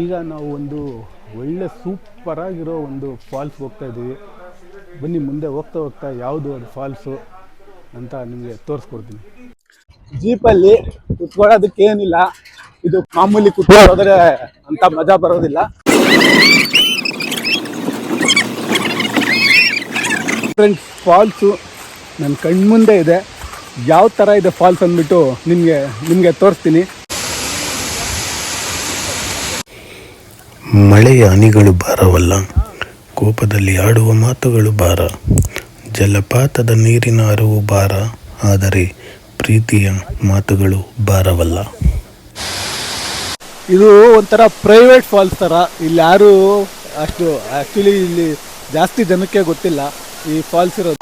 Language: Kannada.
ಈಗ ನಾವು ಒಂದು ಒಳ್ಳೆ ಸೂಪರ್ ಆಗಿರೋ ಒಂದು ಫಾಲ್ಸ್ ಹೋಗ್ತಾ ಇದ್ದೀವಿ. ಬನ್ನಿ ಮುಂದೆ ಹೋಗ್ತಾ ಹೋಗ್ತಾ ಯಾವುದು ಅದು ಫಾಲ್ಸು ಅಂತ ನಿಮಗೆ ತೋರಿಸ್ಕೊಡ್ತೀನಿ. ಜೀಪಲ್ಲಿ ಕುತ್ಕೊಳ್ಳೋದಕ್ಕೆ ಏನಿಲ್ಲ, ಇದು ಮಾಮೂಲಿ ಕುತ್ಕೊಳ್ಳೋದ್ರೆ ಅಂತ ಮಜಾ ಬರೋದಿಲ್ಲ. ಫ್ರೆಂಡ್ಸ್, ಫಾಲ್ಸು ನನ್ನ ಕಣ್ಮುಂದೆ ಇದೆ. ಯಾವ ಥರ ಇದೆ ಫಾಲ್ಸ್ ಅಂದ್ಬಿಟ್ಟು ನಿಮಗೆ ತೋರಿಸ್ತೀನಿ. ಮಳೆಯ ಹನಿಗಳು ಭಾರವಲ್ಲ, ಕೋಪದಲ್ಲಿ ಆಡುವ ಮಾತುಗಳು ಭಾರ. ಜಲಪಾತದ ನೀರಿನ ಹರಿವು ಭಾರ, ಆದರೆ ಪ್ರೀತಿಯ ಮಾತುಗಳು ಭಾರವಲ್ಲ. ಇದು ಒಂಥರ ಪ್ರೈವೇಟ್ ಫಾಲ್ಸ್ ಥರ. ಇಲ್ಲಿ ಯಾರು ಅಷ್ಟು ಆ್ಯಕ್ಚುಲಿ ಇಲ್ಲಿ ಜಾಸ್ತಿ ಜನಕ್ಕೆ ಗೊತ್ತಿಲ್ಲ ಈ ಫಾಲ್ಸ್ ಇರೋದು.